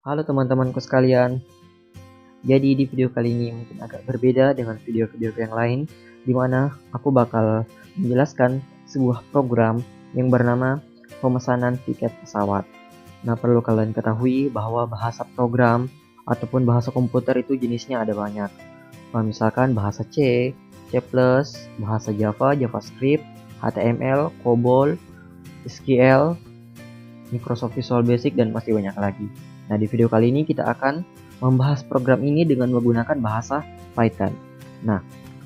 Halo teman-temanku sekalian. Jadi di video kali ini mungkin agak berbeda dengan video-video yang lain, di mana aku bakal menjelaskan sebuah program yang bernama pemesanan tiket pesawat. Nah, perlu kalian ketahui bahwa bahasa program ataupun bahasa komputer itu jenisnya ada banyak. Misalkan bahasa C, C++, bahasa Java, JavaScript, HTML, COBOL, SQL, Microsoft Visual Basic, dan masih banyak lagi. Nah, di video kali ini kita akan membahas program ini dengan menggunakan bahasa Python. Nah,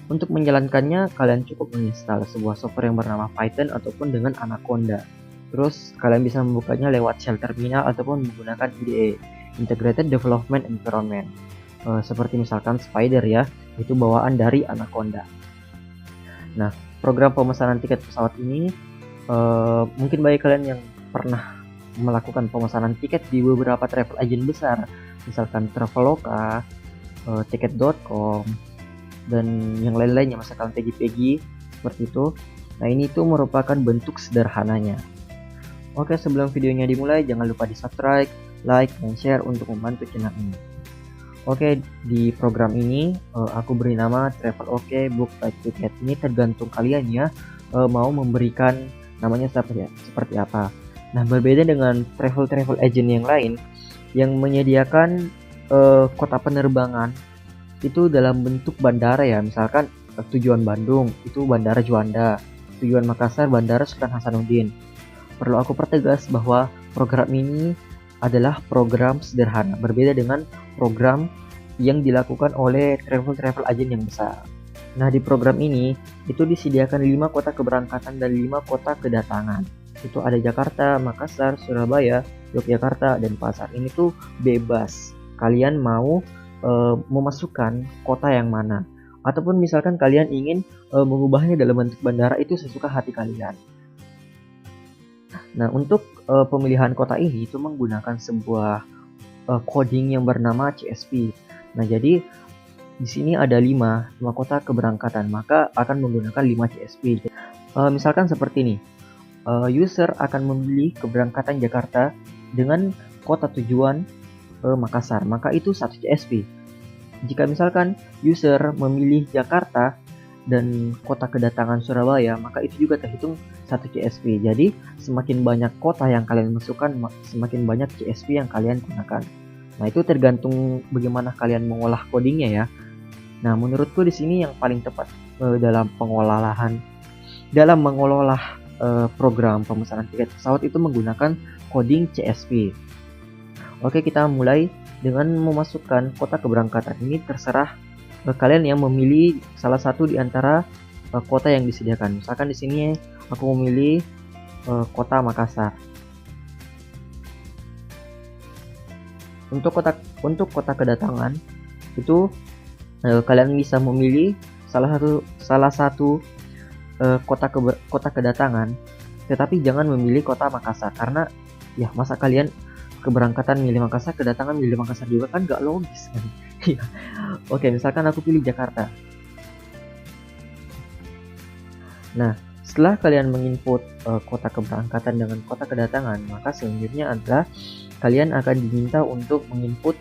untuk menjalankannya, kalian cukup menginstal sebuah software yang bernama Python ataupun dengan Anaconda. Terus, kalian bisa membukanya lewat shell terminal ataupun menggunakan IDE, Integrated Development Environment. Seperti misalkan Spider ya, itu bawaan dari Anaconda. Nah, program pemesanan tiket pesawat ini mungkin bagi kalian yang pernah melakukan pemesanan tiket di beberapa travel agent besar, misalkan Traveloka, Tiket.com, dan yang lain-lainnya, misalkan Pegi-Pegi, seperti itu. Nah, ini tuh merupakan bentuk sederhananya. Oke, sebelum videonya dimulai, jangan lupa di subscribe, like, dan share untuk membantu channel ini. Oke, di program ini aku beri nama Traveloka Book Flight Ticket. Ini tergantung kalian ya, mau memberikan namanya seperti apa. Nah, berbeda dengan travel agent yang lain yang menyediakan kota penerbangan itu dalam bentuk bandara ya. Misalkan tujuan Bandung itu Bandara Juanda, tujuan Makassar Bandara Sultan Hasanuddin. Perlu aku pertegas bahwa program ini adalah program sederhana, berbeda dengan program yang dilakukan oleh travel agent yang besar. Nah, di program ini itu disediakan 5 kota keberangkatan dan 5 kota kedatangan. Itu ada Jakarta, Makassar, Surabaya, Yogyakarta, dan Pasar. Ini tuh bebas. Kalian mau memasukkan kota yang mana. Ataupun misalkan kalian ingin mengubahnya dalam bentuk bandara, itu sesuka hati kalian. Nah, untuk pemilihan kota ini itu menggunakan sebuah coding yang bernama CSP. Nah, jadi di sini ada 5 kota keberangkatan, maka akan menggunakan 5 CSP. Misalkan seperti ini. User akan memilih keberangkatan Jakarta dengan kota tujuan Makassar, maka itu 1 CSP. Jika misalkan user memilih Jakarta dan kota kedatangan Surabaya, maka itu juga terhitung 1 CSP. Jadi semakin banyak kota yang kalian masukkan, semakin banyak CSP yang kalian gunakan. Nah, itu tergantung bagaimana kalian mengolah codingnya ya. Nah, menurutku di sini yang paling tepat dalam mengolah program pemesanan tiket pesawat itu menggunakan coding CSP. Oke, kita mulai dengan memasukkan kota keberangkatan. Ini terserah kalian yang memilih salah satu di antara kota yang disediakan. Misalkan di sini aku memilih kota Makassar. Untuk kota kedatangan itu kalian bisa memilih salah satu kota kedatangan, tetapi jangan memilih kota Makassar, karena ya masa kalian keberangkatan milih Makassar, kedatangan milih Makassar juga, kan gak logis kan. Oke, misalkan aku pilih Jakarta. Nah, setelah kalian menginput kota keberangkatan dengan kota kedatangan, maka selanjutnya adalah kalian akan diminta untuk menginput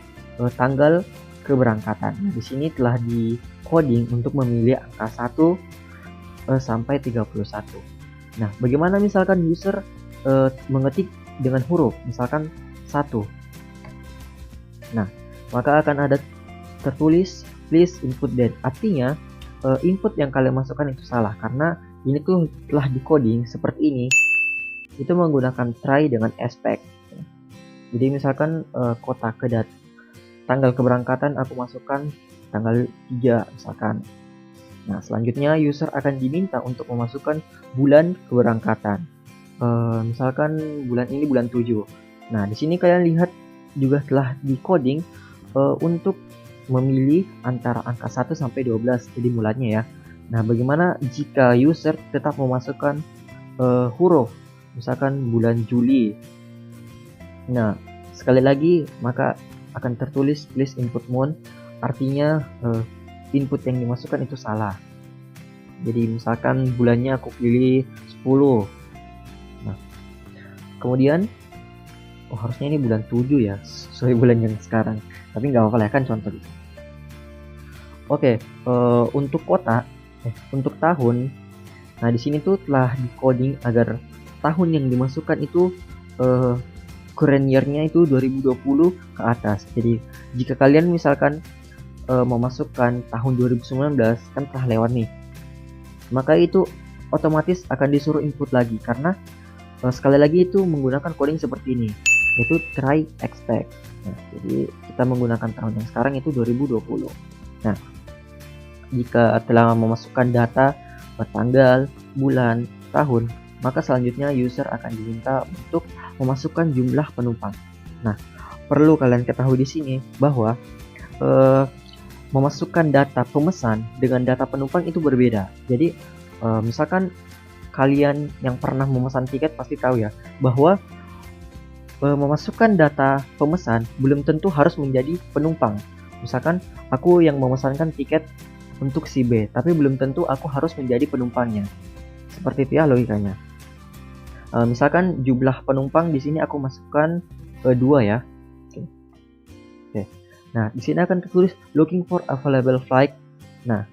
tanggal keberangkatan. Nah, di sini telah di coding untuk memilih angka 1 sampai 31. Nah, bagaimana misalkan user mengetik dengan huruf, misalkan 1. Nah, maka akan ada tertulis please input date. Artinya input yang kalian masukkan itu salah, karena ini tuh telah di coding seperti ini. Itu menggunakan try dengan aspect. Jadi misalkan tanggal keberangkatan aku masukkan tanggal 3 misalkan. Nah, selanjutnya user akan diminta untuk memasukkan bulan keberangkatan. Misalkan bulan ini bulan 7. Nah, di sini kalian lihat juga telah di coding untuk memilih antara angka 1 sampai 12 jadi bulannya ya. Nah, bagaimana jika user tetap memasukkan huruf, misalkan bulan Juli. Nah, sekali lagi maka akan tertulis please input month, artinya input yang dimasukkan itu salah. Jadi misalkan bulannya aku pilih 10. Nah, kemudian Oh, harusnya ini bulan 7 ya, sesuai bulan yang sekarang. Tapi nggak apa-apa lah kan contoh gitu. Oke, untuk kota, untuk tahun. Nah, di sini tuh telah di coding agar tahun yang dimasukkan itu current year-nya itu 2020 ke atas. Jadi, jika kalian misalkan memasukkan tahun 2019 kan telah lewat nih, maka itu otomatis akan disuruh input lagi karena sekali lagi itu menggunakan coding seperti ini, yaitu try expect. Nah, jadi kita menggunakan tahun yang sekarang itu 2020. Nah, jika telah memasukkan data tanggal, bulan, tahun, maka selanjutnya user akan diminta untuk memasukkan jumlah penumpang. Nah, perlu kalian ketahui di sini bahwa memasukkan data pemesan dengan data penumpang itu berbeda. Jadi, misalkan kalian yang pernah memesan tiket pasti tahu ya, bahwa memasukkan data pemesan belum tentu harus menjadi penumpang. Misalkan aku yang memesankan tiket untuk si B, tapi belum tentu aku harus menjadi penumpangnya. Seperti itu ya logikanya. Misalkan jumlah penumpang di sini aku masukkan 2 ya. Oke. Nah, di sini akan tertulis looking for available flight. Nah,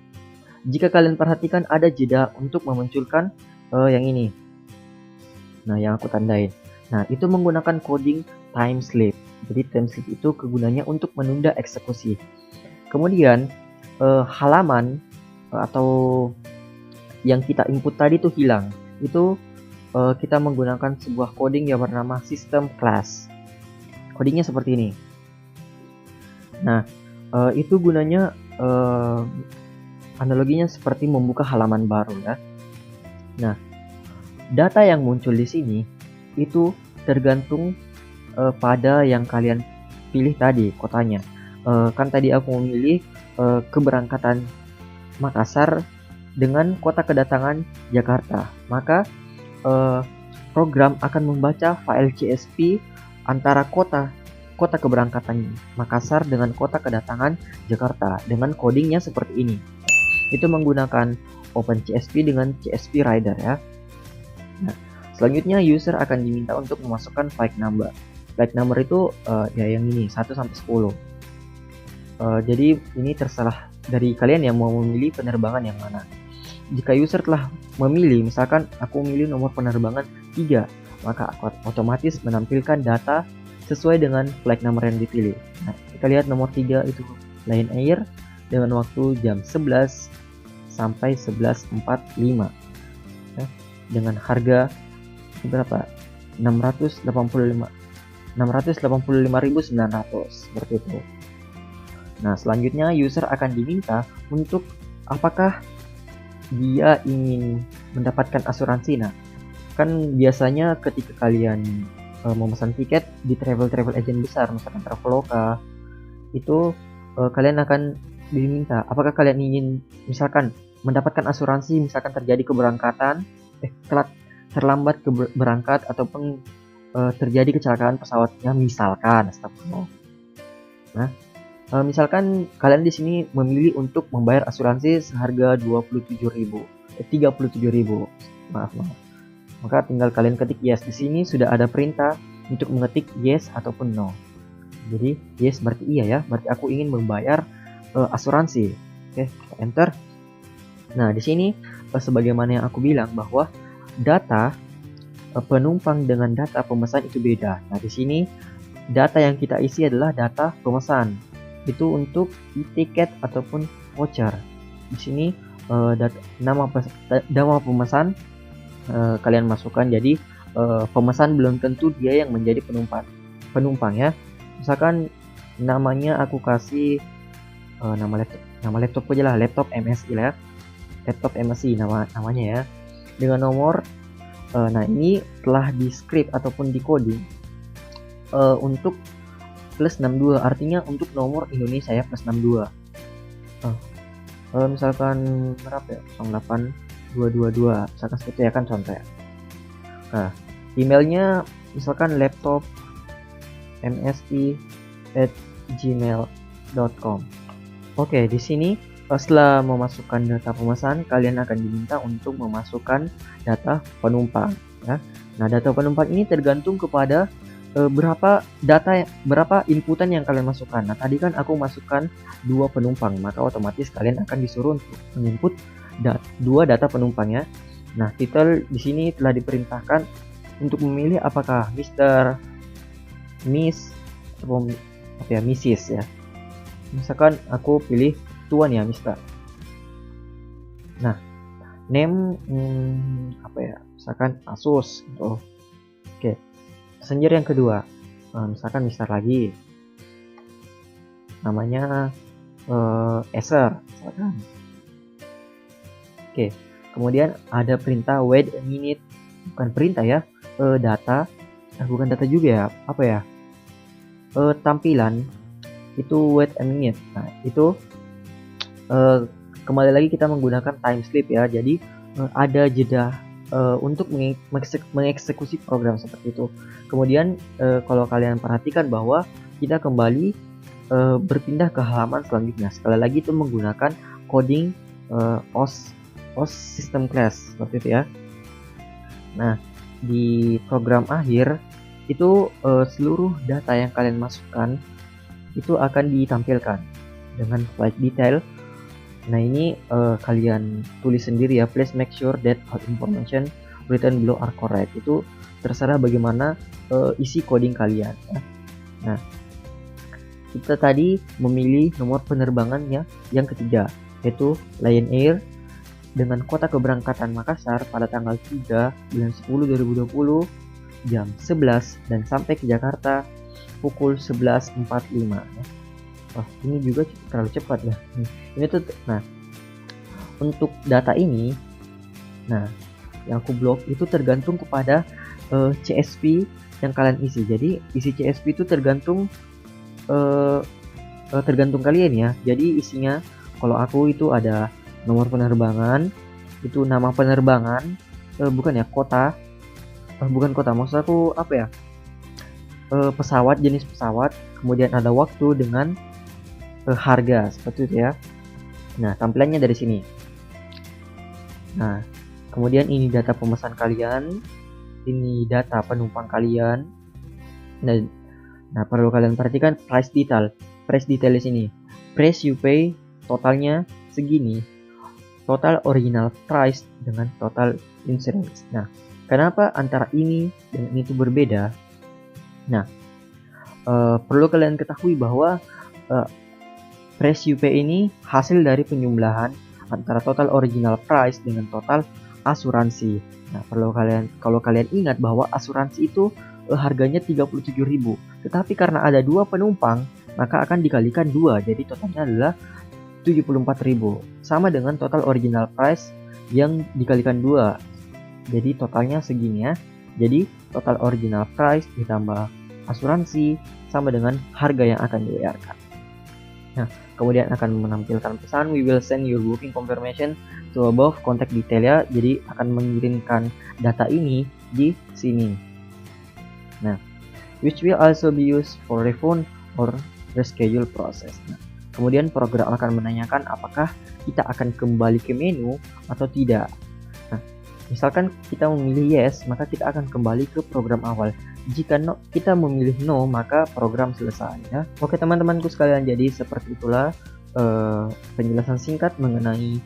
jika kalian perhatikan ada jeda untuk memunculkan yang ini. Nah, yang aku tandain. Nah, itu menggunakan coding time slip. Jadi time slip itu kegunaannya untuk menunda eksekusi. Kemudian halaman atau yang kita input tadi itu hilang. Itu kita menggunakan sebuah coding yang bernama system class. Codingnya seperti ini. Nah, itu gunanya analoginya seperti membuka halaman baru ya. Nah, data yang muncul di sini itu tergantung pada yang kalian pilih tadi kotanya. Kan tadi aku memilih keberangkatan Makassar dengan kota kedatangan Jakarta. Maka program akan membaca file CSV antara kota keberangkatan Makassar dengan kota kedatangan Jakarta dengan codingnya seperti ini. Itu menggunakan OpenCSV dengan CSV Rider ya. Nah, selanjutnya user akan diminta untuk memasukkan flight number. Flight number itu ya yang ini 1 sampai 10. Jadi ini terserah dari kalian yang mau memilih penerbangan yang mana. Jika user telah memilih, misalkan aku memilih nomor penerbangan 3, maka otomatis menampilkan data sesuai dengan flight number yang dipilih. Nah, kita lihat nomor 3 itu Lion Air dengan waktu jam 11 sampai 11.45 ya, dengan harga berapa? 685.900 seperti itu. Nah, selanjutnya user akan diminta untuk apakah dia ingin mendapatkan asuransi. Nah, kan biasanya ketika kalian memesan tiket di travel agent besar, misalkan Traveloka, itu kalian akan diminta apakah kalian ingin misalkan mendapatkan asuransi, misalkan terjadi keberangkatan terlambat berangkat ataupun terjadi kecelakaan pesawatnya misalkan. Nah, misalkan kalian di sini memilih untuk membayar asuransi seharga 37.000. Maaf. Maka tinggal kalian ketik yes. Di sini sudah ada perintah untuk mengetik yes ataupun no. Jadi yes berarti iya ya, berarti aku ingin membayar asuransi. Oke, enter. Nah, di sini sebagaimana yang aku bilang bahwa data penumpang dengan data pemesan itu beda. Nah, di sini data yang kita isi adalah data pemesan. Itu untuk e-tiket ataupun voucher. Di sini nama pemesan kalian masukkan. Jadi pemesan belum tentu dia yang menjadi penumpang ya. Misalkan namanya aku kasih nama laptop aja lah, laptop MSI lah ya. Laptop MSI namanya ya. Dengan nomor nah ini telah di script ataupun di coding untuk plus 62, artinya untuk nomor Indonesia ya, plus 62. Misalkan berapa ya, 08222 misalkan seperti ya kan contoh ya. Nah, emailnya misalkan laptop msi@gmail.com. Oke, di sini setelah memasukkan data pemesan, kalian akan diminta untuk memasukkan data penumpang ya. Nah, data penumpang ini tergantung kepada berapa inputan yang kalian masukkan. Nah, tadi kan aku masukkan 2 penumpang, maka otomatis kalian akan disuruh untuk menginput 2 data penumpang ya. Nah, title di sini telah diperintahkan untuk memilih apakah Mr, Miss, atau apa ya, Mrs ya. Misalkan aku pilih tuan ya, Mr. Nah, name apa ya? Misalkan Asus gitu. Oke. Passenger yang kedua, misalkan Mister lagi. Namanya Acer misalkan. Oke. Kemudian ada perintah wait a minute, bukan perintah ya, data, bukan data juga ya, apa ya? Tampilan itu wait a minute. Nah, itu kembali lagi kita menggunakan time sleep ya. Jadi ada jeda untuk mengeksekusi program seperti itu. Kemudian kalau kalian perhatikan bahwa kita kembali berpindah ke halaman selanjutnya. Sekali lagi itu menggunakan coding OS system class seperti itu ya. Nah, di program akhir itu seluruh data yang kalian masukkan itu akan ditampilkan dengan flight detail. Nah, ini kalian tulis sendiri ya. Please make sure that all information written below are correct. Itu terserah bagaimana isi coding kalian ya. Nah, kita tadi memilih nomor penerbangannya yang ketiga, yaitu Lion Air dengan kota keberangkatan Makassar pada tanggal 3 bulan 10 2020 jam 11 dan sampai ke Jakarta pukul 11.45 ya. Wah, ini juga terlalu cepat ya. Ini tuh, nah, untuk data ini, nah, yang aku blok itu tergantung kepada CSP yang kalian isi. Jadi isi CSP itu tergantung kalian ya. Jadi isinya, kalau aku itu ada nomor penerbangan, itu nama penerbangan, bukan ya, kota, bukan kota, maksud aku apa ya, pesawat, jenis pesawat, kemudian ada waktu dengan harga seperti itu ya. Nah, tampilannya dari sini. Nah, kemudian ini data pemesan kalian, ini data penumpang kalian. Nah, perlu kalian perhatikan price detail di sini. Price you pay totalnya segini. Total original price dengan total insurance. Nah, kenapa antara ini dan ini itu berbeda? Nah, perlu kalian ketahui bahwa price you pay ini hasil dari penjumlahan antara total original price dengan total asuransi. Nah, kalau kalian ingat bahwa asuransi itu harganya 37.000. Tetapi karena ada 2 penumpang, maka akan dikalikan 2. Jadi totalnya adalah 74.000. Sama dengan total original price yang dikalikan 2. Jadi totalnya segini ya. Jadi total original price ditambah asuransi sama dengan harga yang akan dibayarkan. Nah, kemudian akan menampilkan pesan we will send your booking confirmation to above contact detail ya. Jadi akan mengirimkan data ini di sini. Nah, which will also be used for refund or reschedule process. Nah, kemudian program akan menanyakan apakah kita akan kembali ke menu atau tidak. Nah, misalkan kita memilih yes, maka kita akan kembali ke program awal. Jika no, kita memilih no, maka program selesai ya. Oke teman-temanku sekalian, jadi seperti itulah penjelasan singkat mengenai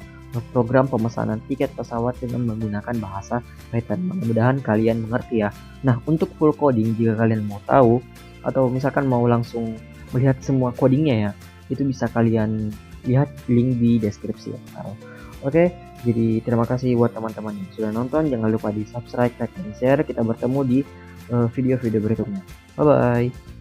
program pemesanan tiket pesawat dengan menggunakan bahasa Python. Mudah-mudahan kalian mengerti ya. Nah, untuk full coding jika kalian mau tahu atau misalkan mau langsung melihat semua codingnya ya, itu bisa kalian lihat link di deskripsi ya. Oke, jadi terima kasih buat teman-teman yang sudah nonton. Jangan lupa di subscribe, like, dan share. Kita bertemu di video-video berikutnya. Bye bye.